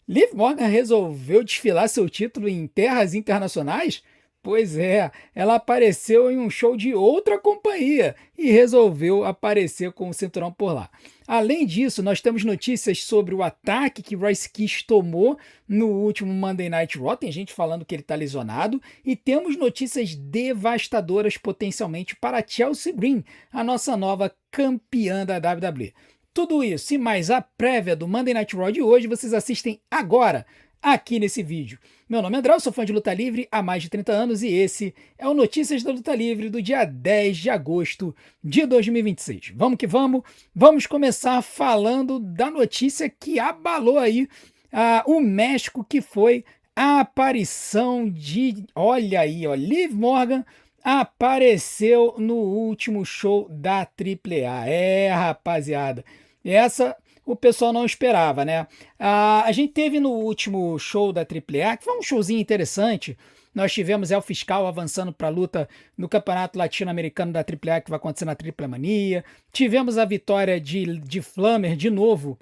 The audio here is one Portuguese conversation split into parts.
Liv Morgan resolveu desfilar seu título em terras internacionais? Pois é, ela apareceu em um show de outra companhia e resolveu aparecer com o cinturão por lá. Além disso, nós temos notícias sobre o ataque que Royce Kish tomou no último Monday Night Raw. Tem gente falando que ele está lesionado. E temos notícias devastadoras potencialmente para Chelsea Green, a nossa nova campeã da WWE. Tudo isso e mais a prévia do Monday Night Raw de hoje vocês assistem agora, aqui nesse vídeo. Meu nome é André, eu sou fã de luta livre há mais de 30 anos e esse é o Notícias da Luta Livre do dia 10 de agosto de 2026. Vamos que vamos, vamos começar falando da notícia que abalou aí o México, que foi a aparição de, olha aí, ó, Liv Morgan apareceu no último show da AAA. Rapaziada, essa o pessoal não esperava, né? A gente teve no último show da AAA, que foi um showzinho interessante. Nós tivemos El Fiscal avançando para a luta no Campeonato Latino-Americano da AAA, que vai acontecer na Tripla Mania. Tivemos a vitória de Flammer de novo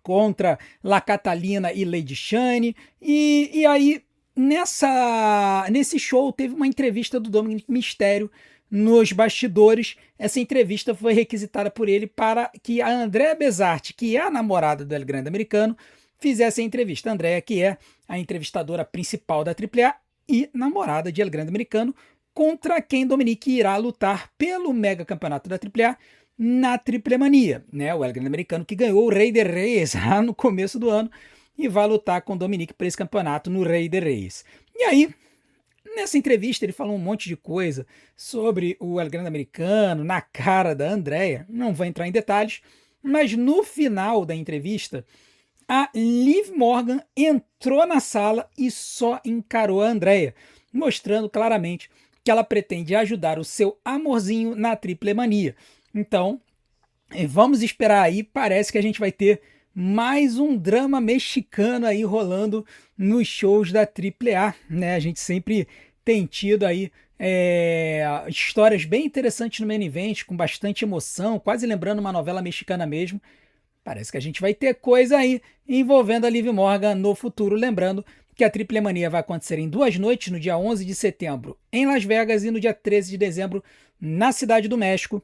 contra La Catalina e Lady Shane. E aí, nesse show, teve uma entrevista do Dominic Mysterio nos bastidores. Essa entrevista foi requisitada por ele para que a Andrea Besart, que é a namorada do El Grande Americano, fizesse a entrevista. A Andrea, que é a entrevistadora principal da AAA e namorada de El Grande Americano, contra quem Dominic irá lutar pelo mega campeonato da AAA na Triple Mania, né? O El Grande Americano que ganhou o Rey de Reyes lá no começo do ano e vai lutar com o Dominic por esse campeonato no Rey de Reyes. E aí, nessa entrevista, ele falou um monte de coisa sobre o El Grande Americano, na cara da Andrea. Não vou entrar em detalhes, mas no final da entrevista, a Liv Morgan entrou na sala e só encarou a Andrea, mostrando claramente que ela pretende ajudar o seu amorzinho na Triple Mania. Então, vamos esperar aí. Parece que a gente vai ter mais um drama mexicano aí rolando nos shows da AAA, né? A gente sempre tem tido aí histórias bem interessantes no main event, com bastante emoção, quase lembrando uma novela mexicana mesmo. Parece que a gente vai ter coisa aí envolvendo a Liv Morgan no futuro. Lembrando que a Triple Mania vai acontecer em 2 noites, no dia 11 de setembro em Las Vegas e no dia 13 de dezembro na Cidade do México.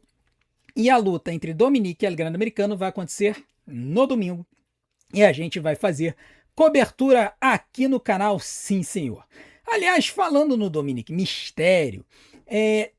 E a luta entre Dominic e El Grande Americano vai acontecer no domingo. E a gente vai fazer cobertura aqui no canal, sim senhor. Aliás, falando no Dominic Mysterio,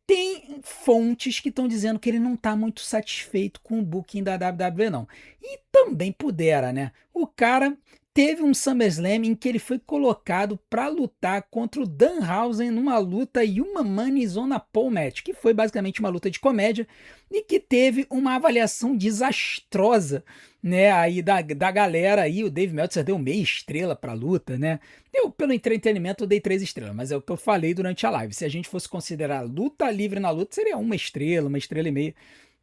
tem fontes que estão dizendo que ele não está muito satisfeito com o booking da WWE, não. E também pudera, né? O cara teve um SummerSlam em que ele foi colocado para lutar contra o Danhausen numa luta Human Money Zona Pole Match, que foi basicamente uma luta de comédia e que teve uma avaliação desastrosa, né, aí da galera aí. O Dave Meltzer deu meia estrela pra luta, né? Eu, pelo entretenimento, eu dei 3 estrelas, mas é o que eu falei durante a live. Se a gente fosse considerar luta livre na luta, seria uma estrela e meia.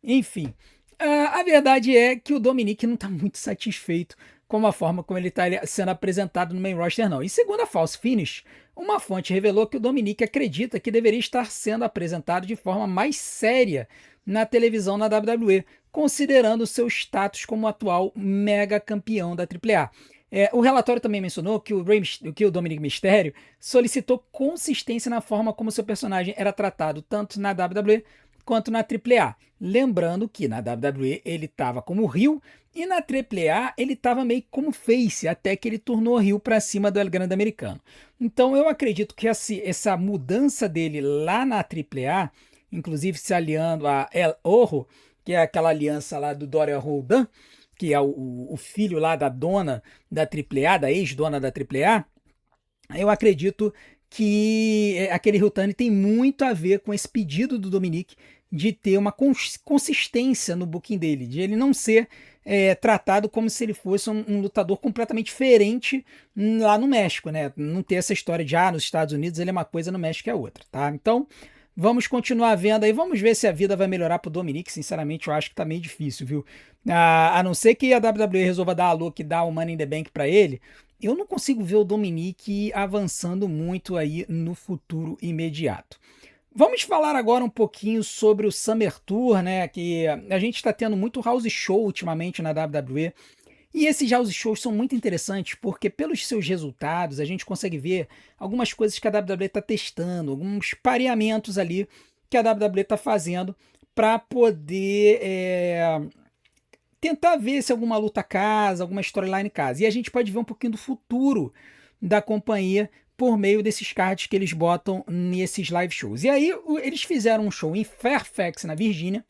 Enfim, a verdade é que o Dominic não tá muito satisfeito com a forma como ele está sendo apresentado no main roster, não. E segundo a False Finish, uma fonte revelou que o Dominic acredita que deveria estar sendo apresentado de forma mais séria na televisão na WWE, considerando seu status como atual mega campeão da AAA. O relatório também mencionou que o Dominic Mysterio solicitou consistência na forma como seu personagem era tratado tanto na WWE quanto na AAA. Lembrando que na WWE ele estava como heel e na AAA ele estava meio como face, até que ele tornou heel para cima do El Grande Americano. Então eu acredito que essa mudança dele lá na AAA, inclusive se aliando a El Oro, que é aquela aliança lá do Dorian Roldan, que é o filho lá da dona da AAA, da ex-dona da AAA, eu acredito que aquele Hiltani tem muito a ver com esse pedido do Dominic de ter uma consistência no booking dele, de ele não ser tratado como se ele fosse um lutador completamente diferente lá no México, né? Não ter essa história de, nos Estados Unidos ele é uma coisa, no México é outra, tá? Então, vamos continuar vendo aí, vamos ver se a vida vai melhorar pro Dominic. Sinceramente, eu acho que tá meio difícil, viu? A não ser que a WWE resolva dar a louca e dar o Money in the Bank pra ele, eu não consigo ver o Dominic avançando muito aí no futuro imediato. Vamos falar agora um pouquinho sobre o Summer Tour, né? Que a gente está tendo muito house show ultimamente na WWE. E esses house shows são muito interessantes porque, pelos seus resultados, a gente consegue ver algumas coisas que a WWE está testando, alguns pareamentos ali que a WWE está fazendo para poder tentar ver se alguma luta casa, alguma storyline casa. E a gente pode ver um pouquinho do futuro da companhia por meio desses cards que eles botam nesses live shows. E aí eles fizeram um show em Fairfax, na Virgínia,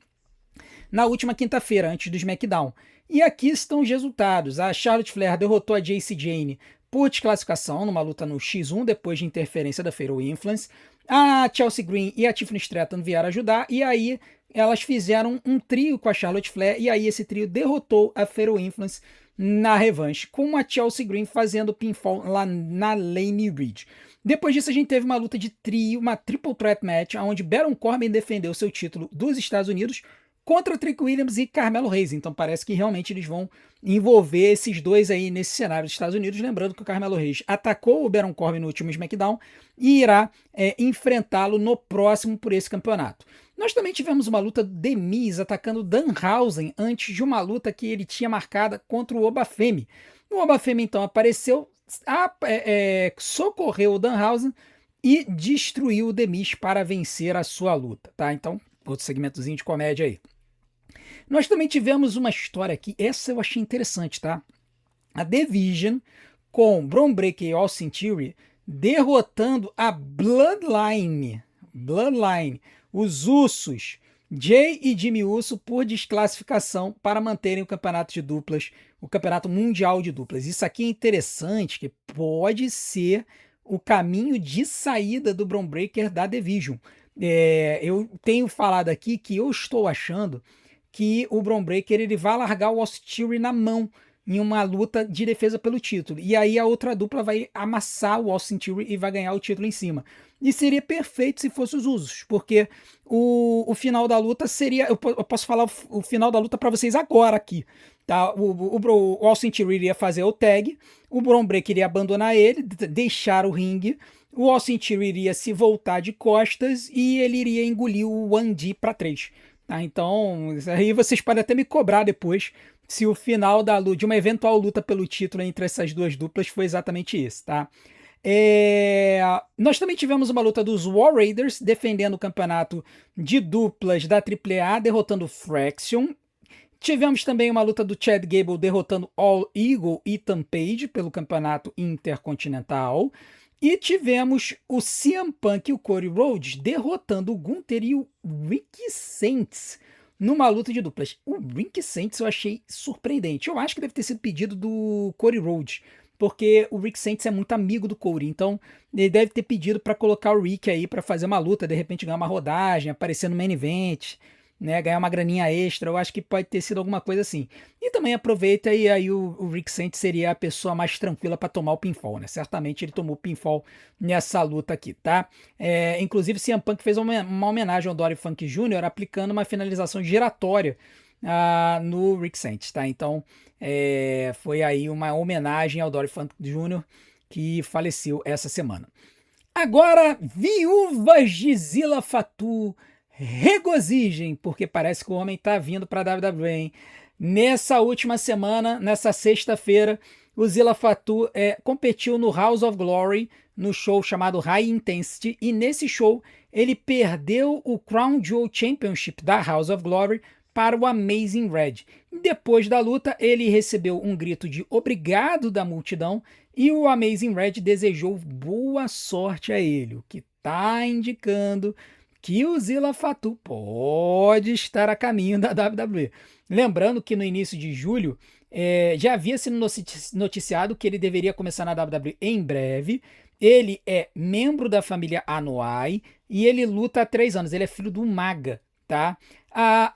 na última quinta-feira, antes do SmackDown. E aqui estão os resultados. A Charlotte Flair derrotou a Jacy Jayne por desclassificação numa luta no X1 depois de interferência da Fatal Influence. A Chelsea Green e a Tiffany Stratton vieram ajudar e aí elas fizeram um trio com a Charlotte Flair e aí esse trio derrotou a Fatal Influence na revanche, com a Chelsea Green fazendo pinfall lá na Lane Reed. Depois disso a gente teve uma luta de trio, uma triple threat match, onde Baron Corbin defendeu seu título dos Estados Unidos contra Trick Williams e Carmelo Hayes. Então parece que realmente eles vão envolver esses dois aí nesse cenário dos Estados Unidos. Lembrando que o Carmelo Hayes atacou o Baron Corbin no último SmackDown e irá enfrentá-lo no próximo por esse campeonato. Nós também tivemos uma luta do The Miz atacando Danhausen antes de uma luta que ele tinha marcada contra o Obafemi. O Obafemi então apareceu, socorreu o Danhausen e destruiu o The Miz para vencer a sua luta, tá? Então, outro segmentozinho de comédia aí. Nós também tivemos uma história aqui, essa eu achei interessante, tá? A The Vision com Bron Breakker e Austin Theory derrotando a Bloodline, os Usos, Jay e Jimmy Uso por desclassificação para manterem o campeonato de duplas, o campeonato mundial de duplas. Isso aqui é interessante, que pode ser o caminho de saída do Bron Breakker da The Vision. Eu tenho falado aqui que eu estou achando que o Bron Breakker ele vai largar o Austin Theory na mão em uma luta de defesa pelo título. E aí a outra dupla vai amassar o Austin Theory e vai ganhar o título em cima. E seria perfeito se fosse os Usos, porque o final da luta seria... Eu posso falar o final da luta para vocês agora aqui. Tá? O Austin Theory iria fazer o tag, o Bron Breakker iria abandonar ele, deixar o ringue, o Austin Theory iria se voltar de costas e ele iria engolir o 1D para 3. Tá? Então, aí vocês podem até me cobrar depois se o final de uma eventual luta pelo título entre essas duas duplas foi exatamente isso, tá? Nós também tivemos uma luta dos War Raiders defendendo o campeonato de duplas da AAA, derrotando Fraction. Tivemos também uma luta do Chad Gable derrotando All Eagle e Ethan Page pelo campeonato intercontinental. E tivemos o CM Punk e o Cody Rhodes derrotando o Gunther e o Ricky Saints numa luta de duplas. O Ricky Saints eu achei surpreendente. Eu acho que deve ter sido pedido do Cody Rhodes, porque o Rick Saints é muito amigo do Cody, então ele deve ter pedido para colocar o Rick aí para fazer uma luta, de repente ganhar uma rodagem, aparecer no main event, né, ganhar uma graninha extra. Eu acho que pode ter sido alguma coisa assim. E também aproveita e aí o Rick Saints seria a pessoa mais tranquila para tomar o pinfall, né? Certamente ele tomou o pinfall nessa luta aqui, tá? Inclusive, CM Punk fez uma homenagem ao Dory Funk Jr. aplicando uma finalização giratória no Rick Saints, tá? Então, foi aí uma homenagem ao Dory Funk Jr. que faleceu essa semana. Agora, viúvas de Zilla Fatu, regozijem, porque parece que o homem tá vindo para a WWE, hein? Nessa última semana, nessa sexta-feira, o Zilla Fatu competiu no House of Glory, no show chamado High Intensity, e nesse show ele perdeu o Crown Jewel Championship da House of Glory para o Amazing Red. Depois da luta, ele recebeu um grito de obrigado da multidão e o Amazing Red desejou boa sorte a ele, o que está indicando que o Zilla Fatu pode estar a caminho da WWE. Lembrando que no início de julho já havia sido noticiado que ele deveria começar na WWE em breve. Ele é membro da família Anoa'i e ele luta há 3 anos. Ele é filho do Maga, tá?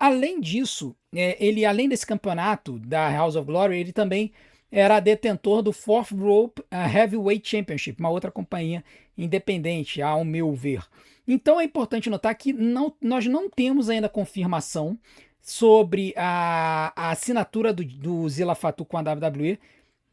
Além disso, ele, além desse campeonato da House of Glory, ele também era detentor do Fourth Rope Heavyweight Championship, uma outra companhia independente, ao meu ver. Então é importante notar que nós não temos ainda confirmação sobre a assinatura do Zilla Fatu com a WWE,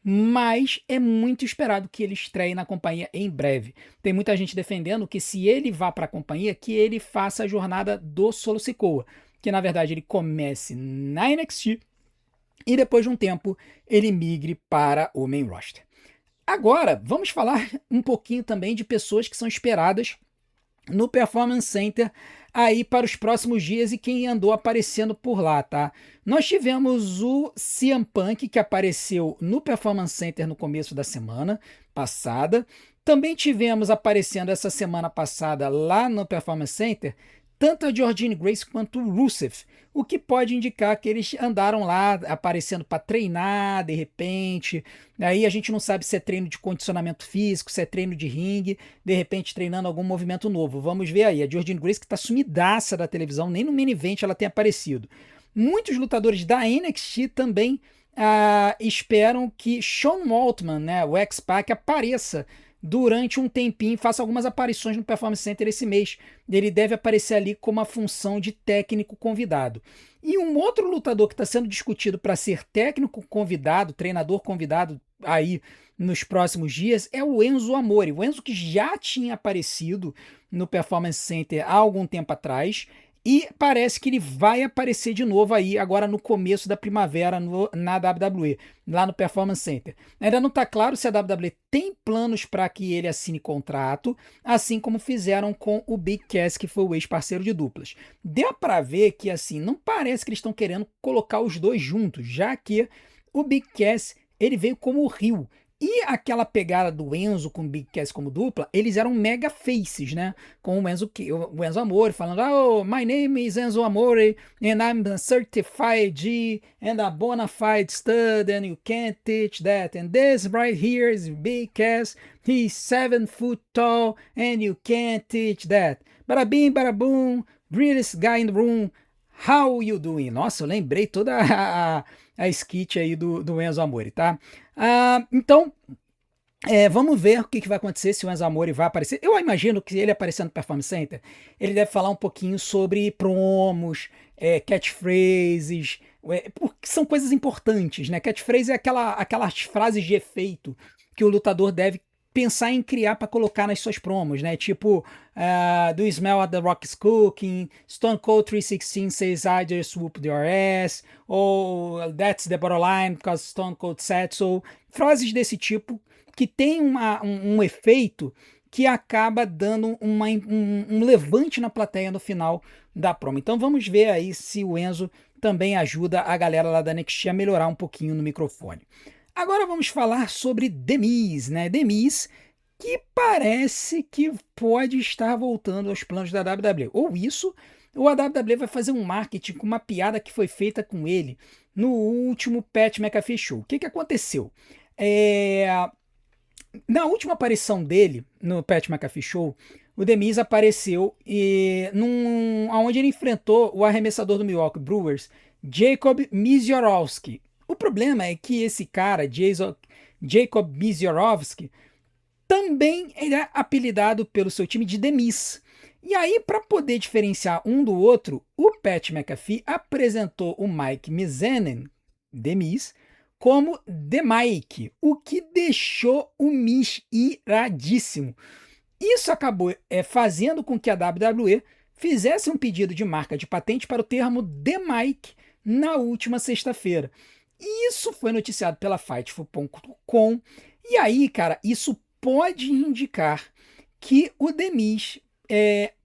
mas é muito esperado que ele estreie na companhia em breve. Tem muita gente defendendo que se ele vá para a companhia, que ele faça a jornada do Solo Sikoa, que na verdade ele comece na NXT, e depois de um tempo ele migre para o main roster. Agora, vamos falar um pouquinho também de pessoas que são esperadas no Performance Center aí para os próximos dias e quem andou aparecendo por lá, tá? Nós tivemos o CM Punk, que apareceu no Performance Center no começo da semana passada. Também tivemos aparecendo essa semana passada lá no Performance Center tanto a Jordynne Grace quanto o Rusev, o que pode indicar que eles andaram lá aparecendo para treinar de repente. Aí a gente não sabe se é treino de condicionamento físico, se é treino de ringue, de repente treinando algum movimento novo. Vamos ver aí. A Jordynne Grace que está sumidaça da televisão, nem no main event ela tem aparecido. Muitos lutadores da NXT também esperam que Sean Waltman, né, o X-Pac, apareça durante um tempinho, faça algumas aparições no Performance Center esse mês. Ele deve aparecer ali com uma função de técnico convidado. E um outro lutador que está sendo discutido para ser técnico convidado, treinador convidado aí nos próximos dias, é o Enzo Amore. O Enzo que já tinha aparecido no Performance Center há algum tempo atrás, e parece que ele vai aparecer de novo aí agora no começo da primavera na WWE, lá no Performance Center. Ainda não está claro se a WWE tem planos para que ele assine contrato, assim como fizeram com o Big Cass, que foi o ex-parceiro de duplas. Deu para ver que assim, não parece que eles estão querendo colocar os dois juntos, já que o Big Cass ele veio como o Rio. E aquela pegada do Enzo com o Big Cass como dupla, eles eram mega faces, né? Com o Enzo Amore falando, oh, my name is Enzo Amore, and I'm a certified G, and a bona fide stud, and you can't teach that. And this right here is Big Cass, he's 7 foot tall, and you can't teach that. Bada bim, bada boom, greatest guy in the room, how you doing? Nossa, eu lembrei toda a skit aí do Enzo Amore, tá? Então, vamos ver o que vai acontecer se o Enzo Amore vai aparecer. Eu imagino que ele aparecendo no Performance Center, ele deve falar um pouquinho sobre promos, catchphrases, porque são coisas importantes, né? Catchphrase é aquelas frases de efeito que o lutador deve pensar em criar para colocar nas suas promos, né? Tipo, do you smell what the rock is cooking, Stone Cold 316 says I just whooped your ass, ou that's the bottom line because Stone Cold said so. Frases desse tipo que tem um efeito que acaba dando um levante na plateia no final da promo. Então vamos ver aí se o Enzo também ajuda a galera lá da NXT a melhorar um pouquinho no microfone. Agora vamos falar sobre The Miz, né? The Miz, que parece que pode estar voltando aos planos da WWE. Ou isso, ou a WWE vai fazer um marketing com uma piada que foi feita com ele no último Pat McAfee Show. O que aconteceu? Na última aparição dele no Pat McAfee Show, o The Miz apareceu onde ele enfrentou o arremessador do Milwaukee Brewers, Jacob Misiorowski. O problema é que esse cara, Jacob Misiorowski, também é apelidado pelo seu time de The Miz. E aí, para poder diferenciar um do outro, o Pat McAfee apresentou o Mike Mizanin, The Miz, como The Mike, o que deixou o Miz iradíssimo. Isso acabou fazendo com que a WWE fizesse um pedido de marca de patente para o termo The Mike na última sexta-feira. E isso foi noticiado pela Fightful.com. E aí, cara, isso pode indicar que o The Miz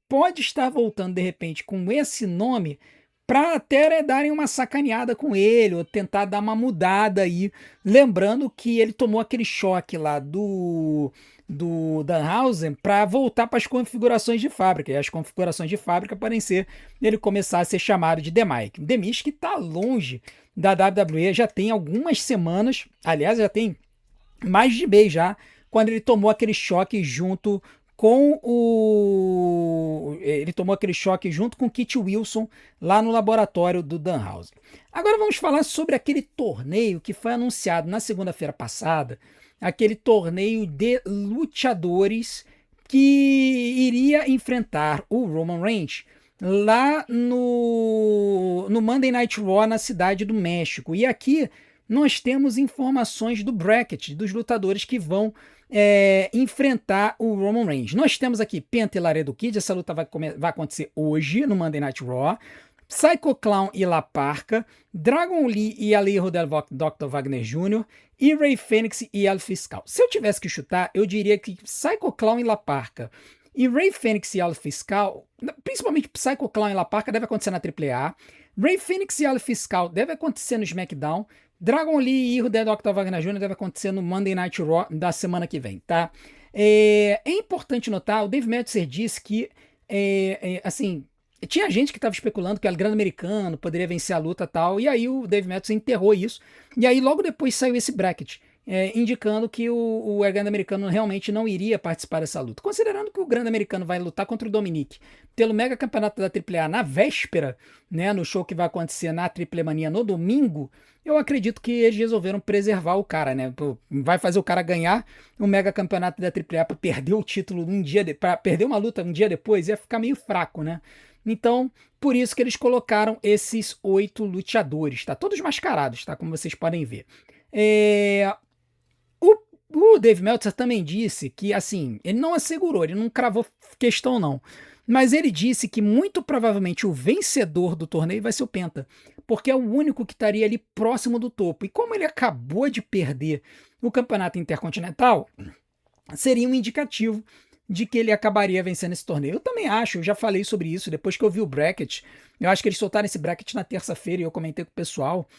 pode estar voltando de repente com esse nome para até darem uma sacaneada com ele ou tentar dar uma mudada aí. Lembrando que ele tomou aquele choque lá do Danhausen para voltar para as configurações de fábrica. E as configurações de fábrica podem ser ele começar a ser chamado de The Mike. The Miz que está longe da WWE já tem algumas semanas, aliás, já tem mais de mês já, quando ele tomou aquele choque junto com o Kit Wilson lá no laboratório do Danhausen. Agora vamos falar sobre aquele torneio que foi anunciado na segunda-feira passada, aquele torneio de luteadores que iria enfrentar o Roman Reigns lá no Monday Night Raw na Cidade do México. E aqui nós temos informações do bracket, dos lutadores que vão enfrentar o Roman Reigns. Nós temos aqui Penta e Laredo Kid, essa luta vai acontecer hoje no Monday Night Raw. Psycho Clown e La Parca, Dragon Lee e Alejo del Dr. Wagner Jr., e Ray Fênix e El Fiscal. Se eu tivesse que chutar, eu diria que Psycho Clown e La Parca e Ray Fênix e El Fiscal, principalmente Psycho Clown e La Parca, deve acontecer na AAA. Ray Fênix e El Fiscal deve acontecer no SmackDown. Dragon Lee e Hijo del Dr. Wagner Jr. deve acontecer no Monday Night Raw da semana que vem, tá? É importante notar, o Dave Meltzer disse que, assim, tinha gente que estava especulando que o El Grande Americano poderia vencer a luta e tal, e aí o Dave Meltzer enterrou isso, e aí logo depois saiu esse bracket, indicando que o El Grande Americano realmente não iria participar dessa luta. Considerando que o Grande Americano vai lutar contra o Dominic pelo mega campeonato da AAA na véspera, né, no show que vai acontecer na Triple Mania no domingo, eu acredito que eles resolveram preservar o cara, né? Vai fazer o cara ganhar o mega campeonato da AAA para perder o título para perder uma luta um dia depois, ia ficar meio fraco, né? Então, por isso que eles colocaram esses 8 luteadores, tá? Todos mascarados, tá? Como vocês podem ver. O Dave Meltzer também disse que, assim, ele não assegurou, ele não cravou questão não, mas ele disse que muito provavelmente o vencedor do torneio vai ser o Penta, porque é o único que estaria ali próximo do topo. E como ele acabou de perder o campeonato intercontinental, seria um indicativo de que ele acabaria vencendo esse torneio. Eu também acho, eu já falei sobre isso depois que eu vi o bracket. Eu acho que eles soltaram esse bracket na terça-feira e eu comentei com o pessoal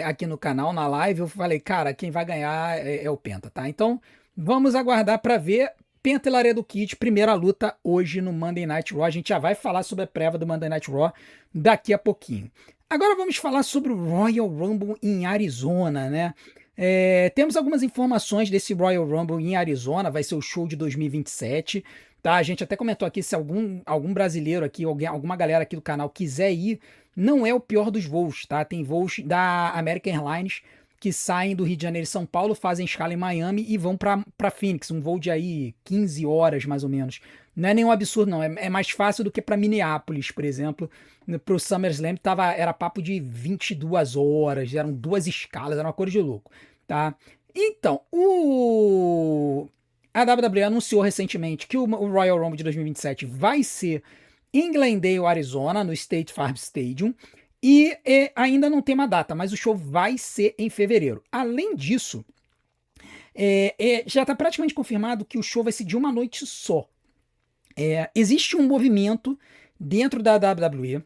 aqui no canal, na live. Eu falei, cara, quem vai ganhar é o Penta, tá? Então, vamos aguardar para ver. Penta e Laredo Kid, primeira luta hoje no Monday Night Raw. A gente já vai falar sobre a prévia do Monday Night Raw daqui a pouquinho. Agora vamos falar sobre o Royal Rumble em Arizona, né? Temos algumas informações desse Royal Rumble em Arizona, vai ser o show de 2027, tá? A gente até comentou aqui, se algum brasileiro aqui, alguma galera aqui do canal quiser ir, não é o pior dos voos, tá? Tem voos da American Airlines que saem do Rio de Janeiro e São Paulo, fazem escala em Miami e vão para Phoenix, um voo de aí 15 horas mais ou menos. Não é nenhum absurdo não, é mais fácil do que para Minneapolis, por exemplo. Pro SummerSlam era papo de 22 horas, eram 2 escalas, era uma coisa de louco, tá? Então, a WWE anunciou recentemente que o Royal Rumble de 2027 vai ser em Glendale, Arizona, no State Farm Stadium, e ainda não tem uma data, mas o show vai ser em fevereiro. Além disso, já está praticamente confirmado que o show vai ser de uma noite só. Existe um movimento dentro da WWE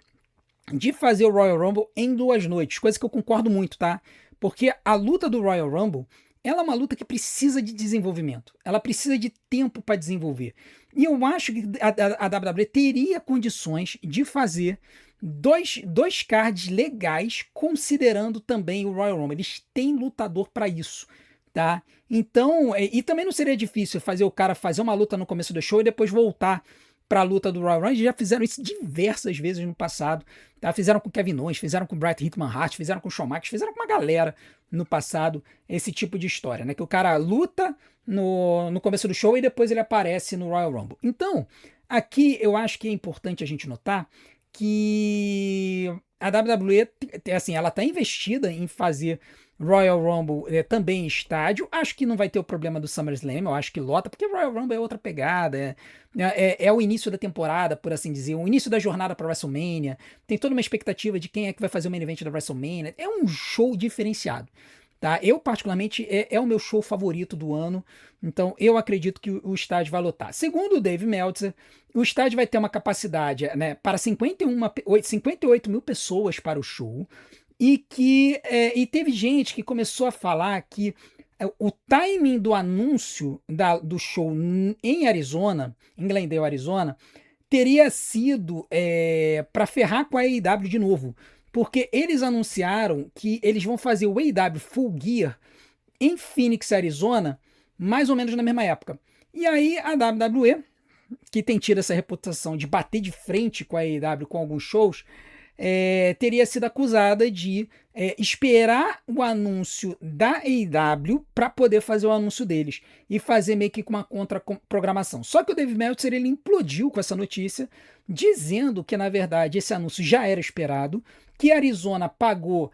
de fazer o Royal Rumble em 2 noites, coisa que eu concordo muito, tá? Porque a luta do Royal Rumble, ela é uma luta que precisa de desenvolvimento, ela precisa de tempo para desenvolver. E eu acho que a WWE teria condições de fazer dois cards legais, considerando também o Royal Rumble. Eles têm lutador para isso, tá? Então, e também não seria difícil fazer o cara fazer uma luta no começo do show e depois voltar para a luta do Royal Rumble. Já fizeram isso diversas vezes no passado, tá? Fizeram com Kevin Owens, fizeram com o Bret Hitman Hart, fizeram com o Shawn Michaels, fizeram com uma galera no passado esse tipo de história, né? Que o cara luta no começo do show e depois ele aparece no Royal Rumble. Então, aqui eu acho que é importante a gente notar que a WWE, assim, ela tá investida em fazer Royal Rumble também em estádio. Acho que não vai ter o problema do SummerSlam, eu acho que lota, porque Royal Rumble é outra pegada, é o início da temporada, por assim dizer, o início da jornada para WrestleMania, tem toda uma expectativa de quem é que vai fazer o main event da WrestleMania, é um show diferenciado. Tá? Eu, particularmente, é o meu show favorito do ano, então eu acredito que o estádio vai lotar. Segundo o Dave Meltzer, o estádio vai ter uma capacidade, né, para 58 mil pessoas para o show, e teve gente que começou a falar que o timing do anúncio do show em Arizona, em Glendale, Arizona, teria sido para ferrar com a AEW de novo. Porque eles anunciaram que eles vão fazer o AEW Full Gear em Phoenix, Arizona, mais ou menos na mesma época. E aí a WWE, que tem tido essa reputação de bater de frente com a AEW com alguns shows, teria sido acusada de esperar o anúncio da AEW para poder fazer o anúncio deles e fazer meio que com uma contra-programação. Só que o Dave Meltzer ele implodiu com essa notícia, dizendo que na verdade esse anúncio já era esperado, que a Arizona pagou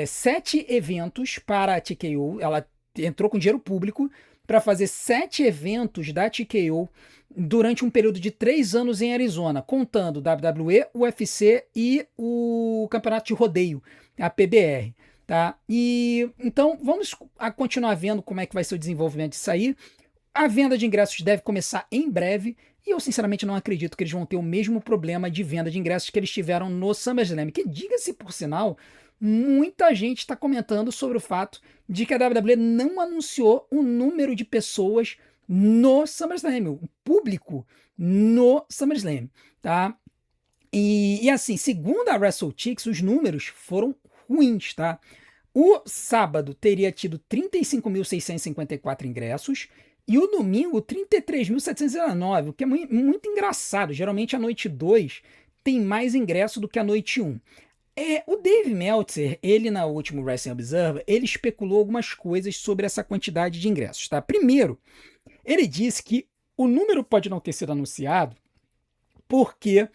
7 eventos para a TKO, ela entrou com dinheiro público para fazer 7 eventos da TKO durante um período de 3 anos em Arizona, contando WWE, UFC e o Campeonato de Rodeio, a PBR. Tá? E então vamos continuar vendo como é que vai ser o desenvolvimento disso aí. A venda de ingressos deve começar em breve e eu sinceramente não acredito que eles vão ter o mesmo problema de venda de ingressos que eles tiveram no SummerSlam, que diga-se por sinal, muita gente está comentando sobre o fato de que a WWE não anunciou o número de pessoas no SummerSlam, o público no SummerSlam, tá? E assim, segundo a WrestleTix, os números foram ruins, tá? O sábado teria tido 35.654 ingressos e o domingo 33.719, o que é muito engraçado. Geralmente a noite 2 tem mais ingresso do que a noite 1. O Dave Meltzer, ele na última Wrestling Observer, ele especulou algumas coisas sobre essa quantidade de ingressos, tá? Primeiro, ele disse que o número pode não ter sido anunciado porque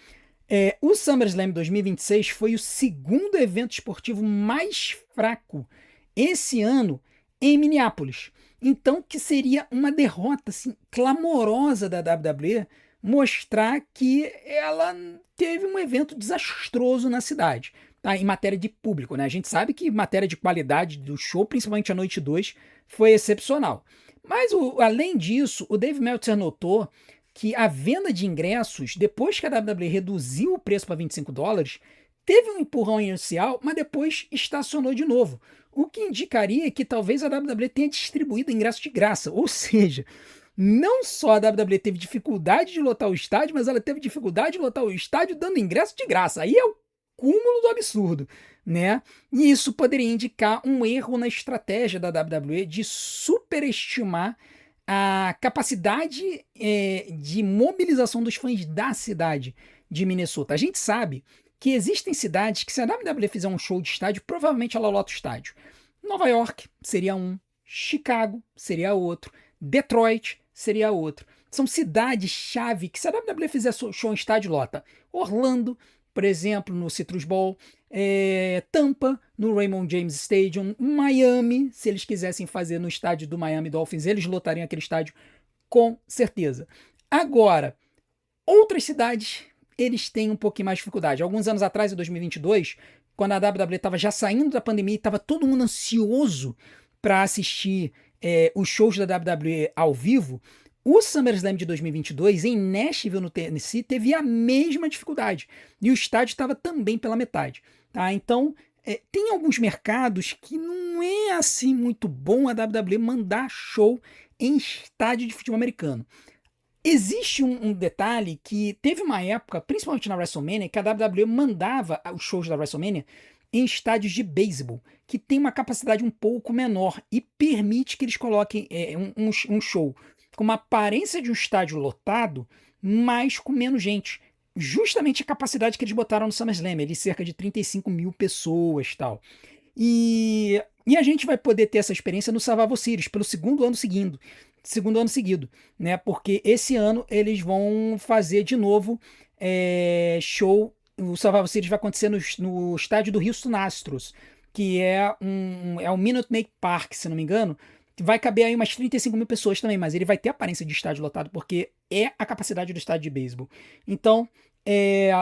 o SummerSlam 2026 foi o segundo evento esportivo mais fraco esse ano em Minneapolis. Então, que seria uma derrota assim, clamorosa da WWE mostrar que ela teve um evento desastroso na cidade, tá? Em matéria de público, né? A gente sabe que matéria de qualidade do show, principalmente a noite 2, foi excepcional. Mas, além disso, o Dave Meltzer notou que a venda de ingressos, depois que a WWE reduziu o preço para $25, teve um empurrão inicial, mas depois estacionou de novo. O que indicaria que talvez a WWE tenha distribuído ingressos de graça. Ou seja, não só a WWE teve dificuldade de lotar o estádio, mas ela teve dificuldade de lotar o estádio dando ingresso de graça. Aí é o cúmulo do absurdo, né? E isso poderia indicar um erro na estratégia da WWE de superestimar a capacidade de mobilização dos fãs da cidade de Minnesota. A gente sabe que existem cidades que, se a WWE fizer um show de estádio, provavelmente ela lota o estádio. Nova York seria um, Chicago seria outro, Detroit seria outro. São cidades-chave que, se a WWE fizer show em estádio, lota. Orlando, por exemplo, no Citrus Bowl, Tampa, no Raymond James Stadium, Miami, se eles quisessem fazer no estádio do Miami Dolphins, eles lotariam aquele estádio com certeza. Agora, outras cidades, eles têm um pouquinho mais de dificuldade. Alguns anos atrás, em 2022, quando a WWE estava já saindo da pandemia e estava todo mundo ansioso para assistir os shows da WWE ao vivo, o SummerSlam de 2022, em Nashville, no Tennessee, teve a mesma dificuldade. E o estádio estava também pela metade. Tá? Então, tem alguns mercados que não é assim muito bom a WWE mandar show em estádio de futebol americano. Existe um detalhe que teve uma época, principalmente na WrestleMania, que a WWE mandava os shows da WrestleMania em estádios de beisebol, que tem uma capacidade um pouco menor e permite que eles coloquem um show com uma aparência de um estádio lotado, mas com menos gente. Justamente a capacidade que eles botaram no SummerSlam, ali cerca de 35 mil pessoas, tal. E a gente vai poder ter essa experiência no Survivor Series pelo segundo ano seguido, né? Porque esse ano eles vão fazer de novo show. O Survivor Series vai acontecer no estádio do Houston Astros, que é o Minute Maid Park, se não me engano. Vai caber aí umas 35 mil pessoas também, mas ele vai ter aparência de estádio lotado, porque é a capacidade do estádio de beisebol. Então,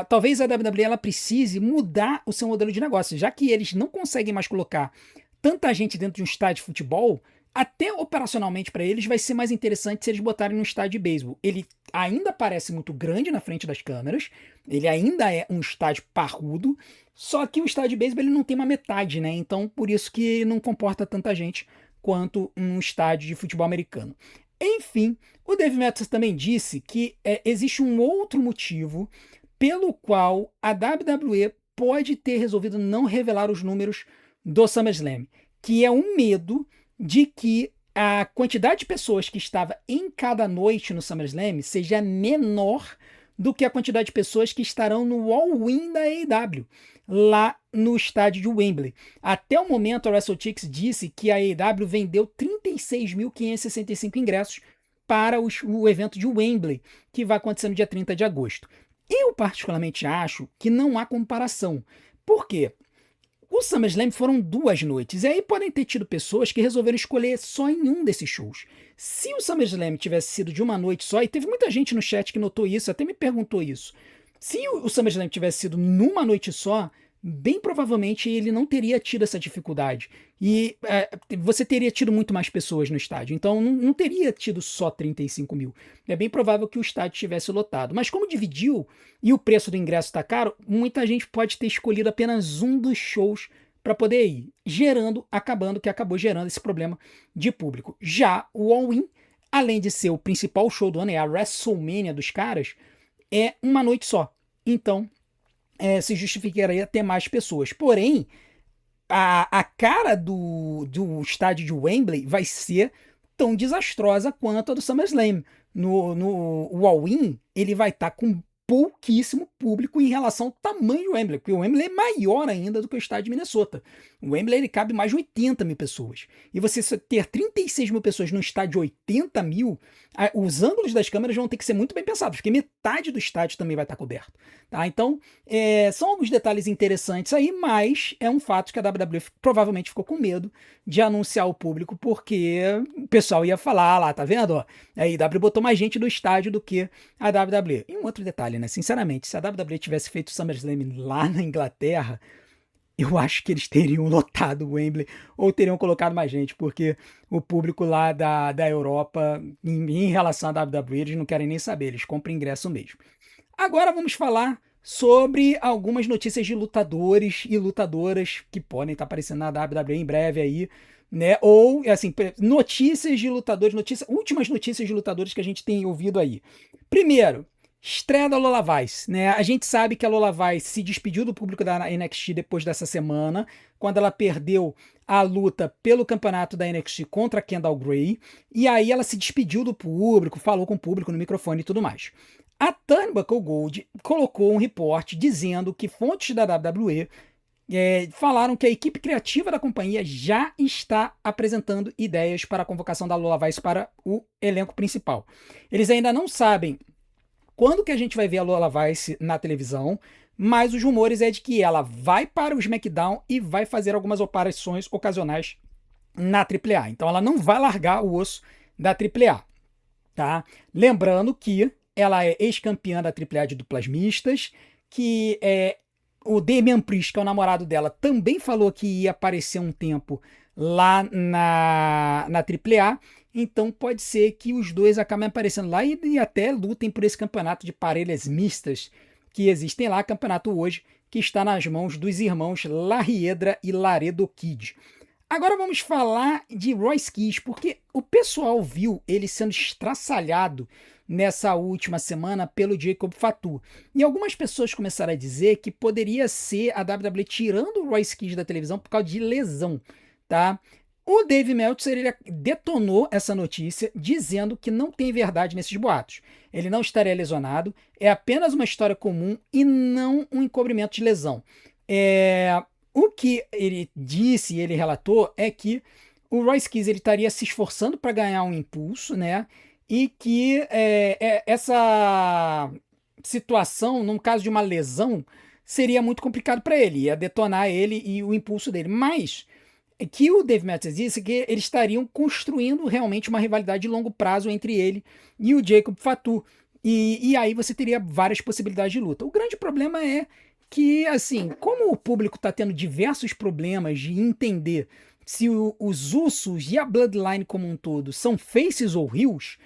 talvez a WWE ela precise mudar o seu modelo de negócio, já que eles não conseguem mais colocar tanta gente dentro de um estádio de futebol, até operacionalmente para eles vai ser mais interessante se eles botarem no estádio de beisebol. Ele ainda parece muito grande na frente das câmeras, ele ainda é um estádio parrudo, só que o estádio de beisebol ele não tem uma metade, né? Então, por isso que não comporta tanta gente quanto um estádio de futebol americano. Enfim, o Dave Meltzer também disse que existe um outro motivo pelo qual a WWE pode ter resolvido não revelar os números do SummerSlam, que é um medo de que a quantidade de pessoas que estava em cada noite no SummerSlam seja menor do que a quantidade de pessoas que estarão no All-In da AEW, lá no estádio de Wembley. Até o momento, a WrestleTix disse que a AEW vendeu 36.565 ingressos para o evento de Wembley, que vai acontecer no dia 30 de agosto. Eu particularmente acho que não há comparação. Por quê? O SummerSlam foram 2 noites, e aí podem ter tido pessoas que resolveram escolher só em um desses shows. Se o SummerSlam tivesse sido de uma noite só, e teve muita gente no chat que notou isso, até me perguntou isso. Se o SummerSlam tivesse sido numa noite só, bem provavelmente ele não teria tido essa dificuldade. E você teria tido muito mais pessoas no estádio. Então não teria tido só 35 mil. É bem provável que o estádio tivesse lotado. Mas como dividiu e o preço do ingresso está caro, muita gente pode ter escolhido apenas um dos shows para poder ir, acabou gerando esse problema de público. Já o All-In, além de ser o principal show do ano, é a WrestleMania dos caras, é uma noite só. Então, se justificaria ter mais pessoas. Porém, a cara do estádio de Wembley vai ser tão desastrosa quanto a do SummerSlam. No All-In, ele vai estar com pouquíssimo público em relação ao tamanho do Wembley, porque o Wembley é maior ainda do que o estádio de Minnesota. O Wembley ele cabe mais de 80 mil pessoas. E você ter 36 mil pessoas num estádio de 80 mil, os ângulos das câmeras vão ter que ser muito bem pensados, porque metade do estádio também vai estar coberto. Tá? Então, são alguns detalhes interessantes aí, mas é um fato que a WWE provavelmente ficou com medo de anunciar ao público, porque o pessoal ia falar lá, tá vendo? Ó, a IW botou mais gente no estádio do que a WWE. E um outro detalhe, né? Sinceramente, se a WWE tivesse feito o SummerSlam lá na Inglaterra, eu acho que eles teriam lotado o Wembley ou teriam colocado mais gente, porque o público lá da Europa, em relação à WWE, eles não querem nem saber, eles compram ingresso mesmo. Agora vamos falar sobre algumas notícias de lutadores e lutadoras que podem estar aparecendo na WWE em breve aí, né? Ou, assim, notícias de lutadores, últimas notícias de lutadores que a gente tem ouvido aí. Primeiro, estreia da Lola Vice, né? A gente sabe que a Lola Vice se despediu do público da NXT depois dessa semana, quando ela perdeu a luta pelo campeonato da NXT contra a Kendall Gray, e aí ela se despediu do público, falou com o público no microfone e tudo mais. A Turnbuckle Gold colocou um reporte dizendo que fontes da WWE falaram que a equipe criativa da companhia já está apresentando ideias para a convocação da Lola Vice para o elenco principal. Eles ainda não sabem quando que a gente vai ver a Lola Vice na televisão, mas os rumores é de que ela vai para o SmackDown e vai fazer algumas aparições ocasionais na AAA. Então ela não vai largar o osso da AAA, tá? Lembrando que ela é ex-campeã da AAA de duplas mistas, que o Damian Priest, que é o namorado dela, também falou que ia aparecer um tempo lá na AAA, então pode ser que os dois acabem aparecendo lá e até lutem por esse campeonato de parelhas mistas que existem lá, campeonato hoje que está nas mãos dos irmãos La Hiedra e Laredo Kid. Agora vamos falar de Royce Keys, porque o pessoal viu ele sendo estraçalhado nessa última semana pelo Jacob Fatu. E algumas pessoas começaram a dizer que poderia ser a WWE tirando o Royce Keys da televisão por causa de lesão, tá? O Dave Meltzer ele detonou essa notícia dizendo que não tem verdade nesses boatos. Ele não estaria lesionado, é apenas uma história comum e não um encobrimento de lesão. O que ele disse, ele relatou, é que o Royce Keys ele estaria se esforçando para ganhar um impulso, né? E que essa situação, no caso de uma lesão, seria muito complicado para ele, ia detonar ele e o impulso dele. Mas que o Dave Meltzer disse que eles estariam construindo realmente uma rivalidade de longo prazo entre ele e o Jacob Fatu. E aí você teria várias possibilidades de luta. O grande problema é que, assim, como o público está tendo diversos problemas de entender se os Usos e a Bloodline como um todo são faces ou heels,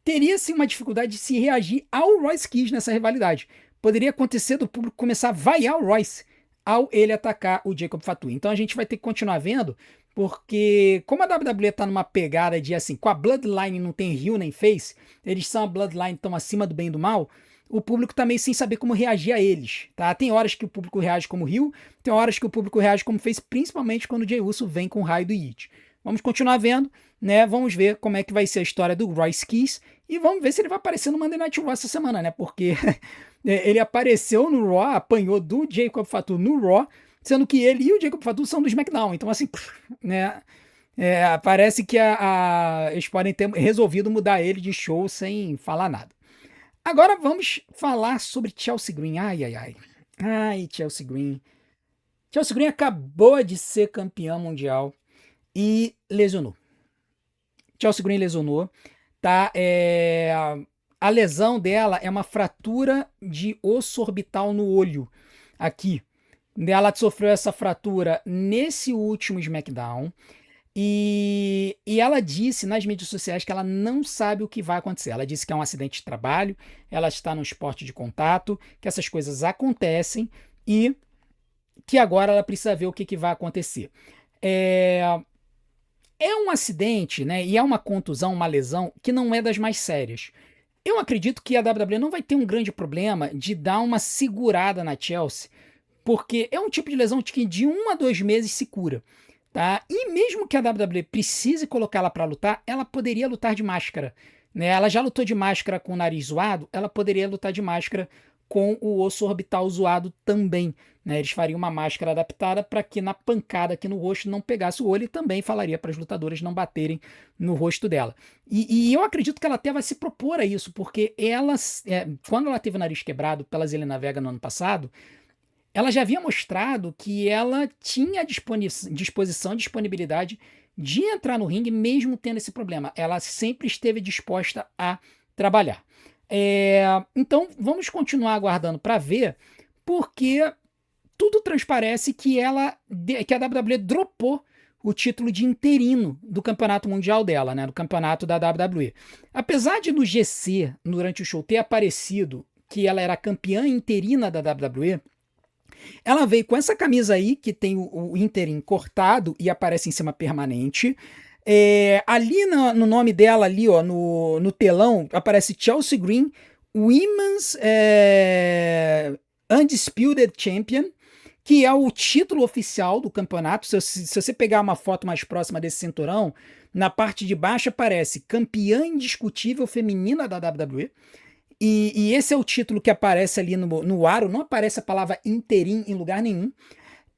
teria-se uma dificuldade de se reagir ao Royce Keys nessa rivalidade. Poderia acontecer do público começar a vaiar o Royce ao ele atacar o Jacob Fatu. Então a gente vai ter que continuar vendo, porque como a WWE tá numa pegada de assim, com a Bloodline não tem heel nem face, eles são a Bloodline, estão acima do bem e do mal, o público tá meio sem saber como reagir a eles, tá? Tem horas que o público reage como heel, tem horas que o público reage como face, principalmente quando o Jey Uso vem com o raio do It. Vamos continuar vendo, né? Vamos ver como é que vai ser a história do Royce Keys e vamos ver se ele vai aparecer no Monday Night Raw essa semana, né? Porque ele apareceu no Raw, apanhou do Jacob Fatu no Raw, sendo que ele e o Jacob Fatu são do SmackDown. Então, assim, né? Parece que eles podem ter resolvido mudar ele de show sem falar nada. Agora vamos falar sobre Chelsea Green. Ai, Chelsea Green. Chelsea Green acabou de ser campeã mundial e lesionou. Chelsea Green lesionou, tá? A lesão dela é uma fratura de osso orbital no olho, aqui. Ela sofreu essa fratura nesse último SmackDown. E ela disse nas mídias sociais que ela não sabe o que vai acontecer. Ela disse que é um acidente de trabalho, ela está no esporte de contato, que essas coisas acontecem e que agora ela precisa ver o que vai acontecer. É um acidente, né? E é uma contusão, uma lesão que não é das mais sérias. Eu acredito que a WWE não vai ter um grande problema de dar uma segurada na Chelsea, porque é um tipo de lesão que de 1 a 2 meses se cura. Tá? E mesmo que a WWE precise colocar ela para lutar, ela poderia lutar de máscara. Né? Ela já lutou de máscara com o nariz zoado, ela poderia lutar de máscara com o osso orbital zoado também. Né? Eles fariam uma máscara adaptada para que na pancada aqui no rosto não pegasse o olho e também falaria para as lutadoras não baterem no rosto dela. E eu acredito que ela até vai se propor a isso, porque ela, quando ela teve o nariz quebrado pela Zelina Vega no ano passado, ela já havia mostrado que ela tinha disposição, disponibilidade de entrar no ringue mesmo tendo esse problema. Ela sempre esteve disposta a trabalhar. Então, vamos continuar aguardando para ver, porque tudo transparece que a WWE dropou o título de interino do campeonato mundial dela, né, do campeonato da WWE. Apesar de no GC, durante o show, ter aparecido que ela era campeã interina da WWE, ela veio com essa camisa aí, que tem o interim cortado e aparece em cima permanente. Ali no nome dela, ali, ó, no telão, aparece Chelsea Green, Women's Undisputed Champion, que é o título oficial do campeonato. Se você pegar uma foto mais próxima desse cinturão, na parte de baixo aparece campeã indiscutível feminina da WWE. E esse é o título que aparece ali no aro, não aparece a palavra interim em lugar nenhum.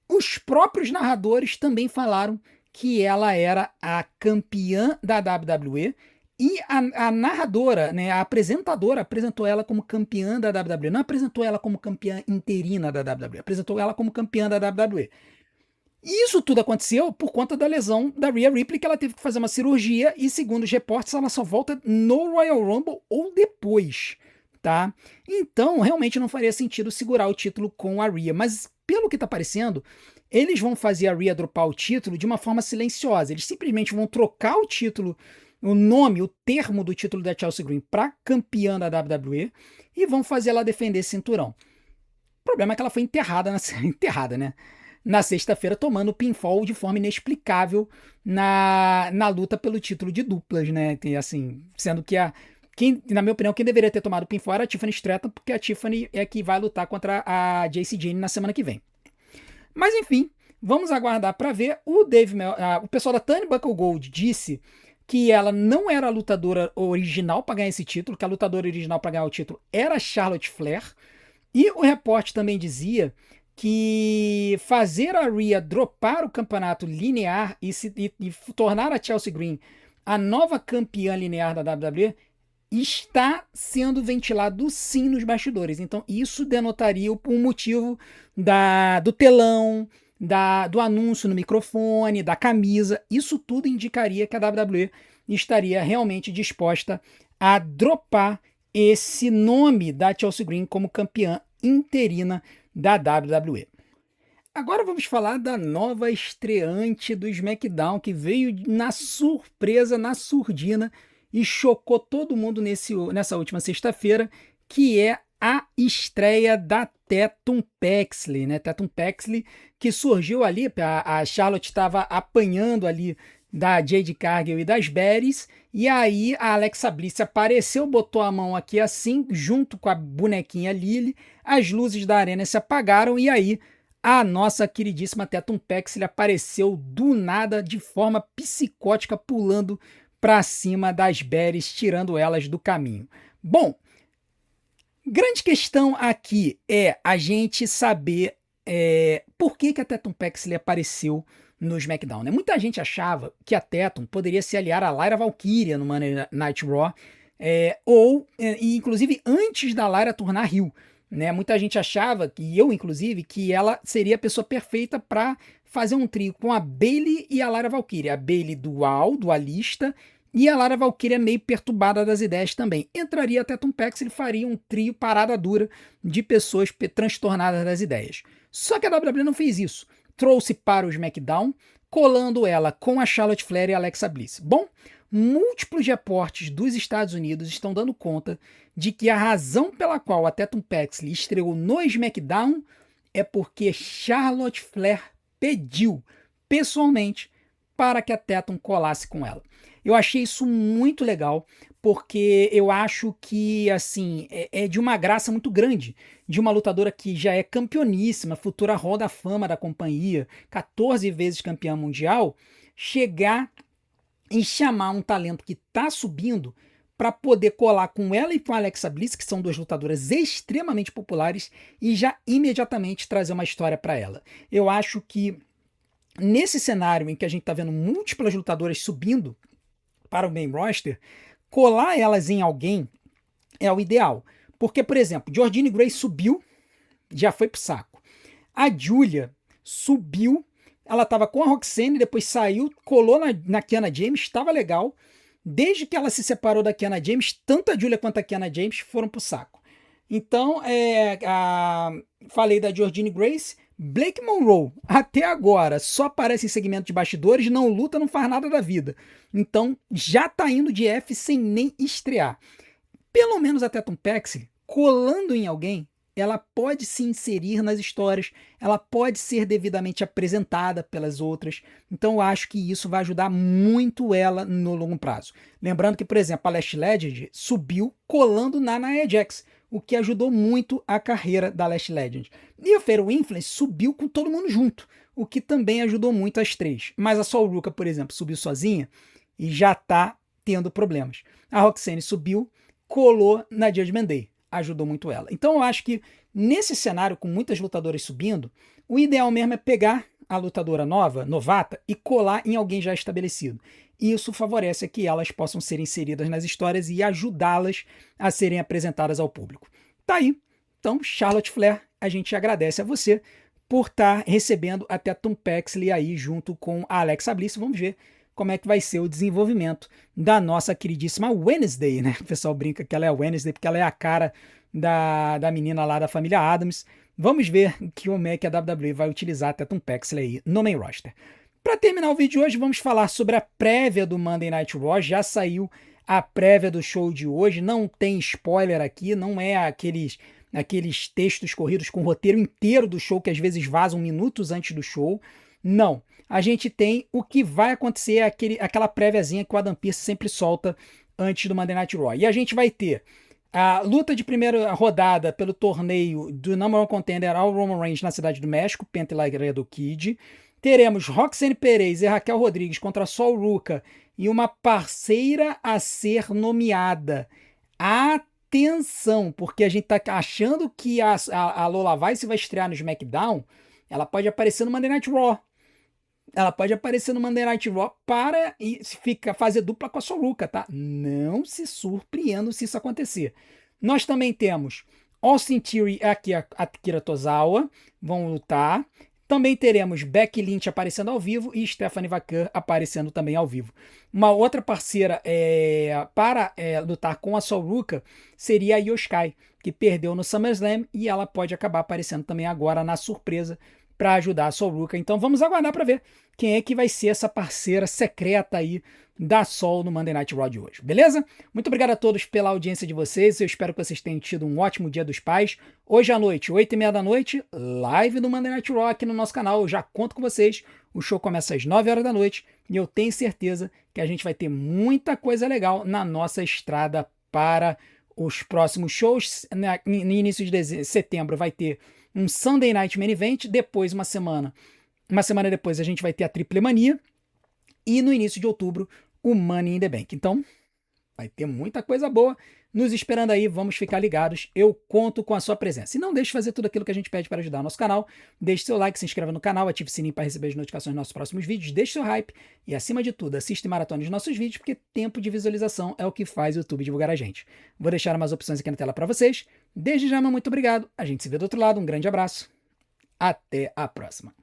Os próprios narradores também falaram que ela era a campeã da WWE e a narradora, né, a apresentadora, apresentou ela como campeã da WWE. Não apresentou ela como campeã interina da WWE, apresentou ela como campeã da WWE. E isso tudo aconteceu por conta da lesão da Rhea Ripley, que ela teve que fazer uma cirurgia e, segundo os reportes, ela só volta no Royal Rumble ou depois. Tá? Então, realmente não faria sentido segurar o título com a Rhea, mas pelo que tá parecendo, eles vão fazer a Rhea dropar o título de uma forma silenciosa. Eles simplesmente vão trocar o título, o nome, o termo do título da Chelsea Green para campeã da WWE e vão fazer ela defender esse cinturão. O problema é que ela foi enterrada, né? Na sexta-feira, tomando pinfall de forma inexplicável na luta pelo título de duplas, né? Tem, assim, sendo que na minha opinião, quem deveria ter tomado o pinfall era a Tiffany Stratton, porque a Tiffany é que vai lutar contra a Jacy Jayne na semana que vem. Mas enfim, vamos aguardar para ver. O pessoal da Turnbuckle Gold disse que ela não era a lutadora original para ganhar esse título, que a lutadora original para ganhar o título era a Charlotte Flair. E o repórter também dizia que fazer a Rhea dropar o campeonato linear e tornar a Chelsea Green a nova campeã linear da WWE está sendo ventilado sim nos bastidores. Então isso denotaria o motivo do telão, do anúncio no microfone, da camisa. Isso tudo indicaria que a WWE estaria realmente disposta a dropar esse nome da Chelsea Green como campeã interina da WWE. Agora vamos falar da nova estreante do SmackDown, que veio na surpresa, na surdina, e chocou todo mundo nessa última sexta-feira, que é a estreia da Tatum Paxley, né? Tatum Paxley, que surgiu ali, a Charlotte estava apanhando ali da Jade Cargill e das Beres, e aí a Alexa Bliss apareceu, botou a mão aqui assim, junto com a bonequinha Lily, as luzes da arena se apagaram, e aí a nossa queridíssima Tatum Paxley apareceu do nada, de forma psicótica, pulando para cima das Beres, tirando elas do caminho. Bom, grande questão aqui é a gente saber por que a Tatum Paxley apareceu no SmackDown. Né? Muita gente achava que a Tatum poderia se aliar a Lyra Valkyria no Monday Night Raw, ou inclusive antes da Lyra tornar heel. né? Muita gente achava, e eu inclusive, que ela seria a pessoa perfeita para fazer um trio com a Bayley e a Lara Valkyria. A Bayley dualista, e a Lara Valkyria meio perturbada das ideias também. Entraria até Tom Pax e faria um trio parada dura de pessoas transtornadas das ideias. Só que a WWE não fez isso. Trouxe para o SmackDown, colando ela com a Charlotte Flair e a Alexa Bliss. Bom, múltiplos reportes dos Estados Unidos estão dando conta de que a razão pela qual a Tatum Paxley estreou no SmackDown é porque Charlotte Flair pediu pessoalmente para que a Tatum colasse com ela. Eu achei isso muito legal, porque eu acho que assim é de uma graça muito grande de uma lutadora que já é campeoníssima, futura Hall da Fama da companhia, 14 vezes campeã mundial, chegar e chamar um talento que está subindo para poder colar com ela e com a Alexa Bliss, que são duas lutadoras extremamente populares, e já imediatamente trazer uma história para ela. Eu acho que nesse cenário em que a gente está vendo múltiplas lutadoras subindo para o main roster, colar elas em alguém é o ideal. Porque, por exemplo, Jordynne Grace subiu, já foi pro saco. A Julia subiu, ela estava com a Roxanne, depois saiu, colou na Kiana James, estava legal. Desde que ela se separou da Kiana James, tanto a Julia quanto a Kiana James foram pro saco. Então, falei da Jordynne Grace. Blake Monroe, até agora, só aparece em segmento de bastidores, não luta, não faz nada da vida. Então, já tá indo de F sem nem estrear. Pelo menos a Tatum Paxley, colando em alguém, ela pode se inserir nas histórias, ela pode ser devidamente apresentada pelas outras. Então eu acho que isso vai ajudar muito ela no longo prazo. Lembrando que, por exemplo, a Lash Legend subiu colando na Nia Jax, o que ajudou muito a carreira da Lash Legend. E a Fatal Influence subiu com todo mundo junto, o que também ajudou muito as três. Mas a Sol Ruka, por exemplo, subiu sozinha e já está tendo problemas. A Roxanne subiu, colou na Judgment Day. Ajudou muito ela. Então eu acho que nesse cenário, com muitas lutadoras subindo, o ideal mesmo é pegar a lutadora novata, e colar em alguém já estabelecido. E isso favorece que elas possam ser inseridas nas histórias e ajudá-las a serem apresentadas ao público. Tá aí. Então, Charlotte Flair, a gente agradece a você por estar recebendo até Tom Paxley aí junto com a Alexa Bliss. Vamos ver como é que vai ser o desenvolvimento da nossa queridíssima Wednesday, né? O pessoal brinca que ela é a Wednesday porque ela é a cara da menina lá da família Addams. Vamos ver como é que a WWE vai utilizar a Tatum Paxley aí no main roster. Para terminar o vídeo de hoje, vamos falar sobre a prévia do Monday Night Raw. Já saiu a prévia do show de hoje, não tem spoiler aqui, não é aqueles textos corridos com o roteiro inteiro do show que às vezes vazam minutos antes do show. Não. A gente tem o que vai acontecer, aquela préviazinha que o Adam Pearce sempre solta antes do Monday Night Raw. E a gente vai ter a luta de primeira rodada pelo torneio do Number One Contender ao Roman Reigns na Cidade do México, Penta e Laredo Kid. Teremos Roxanne Perez e Raquel Rodrigues contra Sol Ruka e uma parceira a ser nomeada. Atenção, porque a gente tá achando que a Lola Vice vai estrear no SmackDown. Ela pode aparecer no Monday Night Raw. Ela pode aparecer no Monday Night Raw para e fazer dupla com a Sol Ruka, tá? Não se surpreendam se isso acontecer. Nós também temos Austin Theory e Akira Tozawa vão lutar. Também teremos Becky Lynch aparecendo ao vivo e Stephanie Vaquer aparecendo também ao vivo. Uma outra parceira para lutar com a Sol Ruka seria a Io Sky, que perdeu no SummerSlam, e ela pode acabar aparecendo também agora na surpresa para ajudar a Sol Ruka. Então vamos aguardar para ver quem é que vai ser essa parceira secreta aí da Sol no Monday Night Raw de hoje, beleza? Muito obrigado a todos pela audiência de vocês, eu espero que vocês tenham tido um ótimo Dia dos Pais. Hoje à noite, 8h30 da noite, live do Monday Night Raw aqui no nosso canal, eu já conto com vocês, o show começa às 9 horas da noite e eu tenho certeza que a gente vai ter muita coisa legal na nossa estrada para os próximos shows. No início de setembro vai ter um Sunday Night Main Event, depois uma semana depois a gente vai ter a Triple Mania, e no início de outubro o Money in the Bank. Então, Vai ter muita coisa boa nos esperando aí, vamos ficar ligados. Eu conto com a sua presença. E não deixe de fazer tudo aquilo que a gente pede para ajudar o nosso canal. Deixe seu like, se inscreva no canal, ative o sininho para receber as notificações dos nossos próximos vídeos, deixe seu hype e, acima de tudo, assista e maratone os nossos vídeos, porque tempo de visualização é o que faz o YouTube divulgar a gente. Vou deixar umas opções aqui na tela para vocês. Desde já, meu muito obrigado. A gente se vê do outro lado. Um grande abraço. Até a próxima.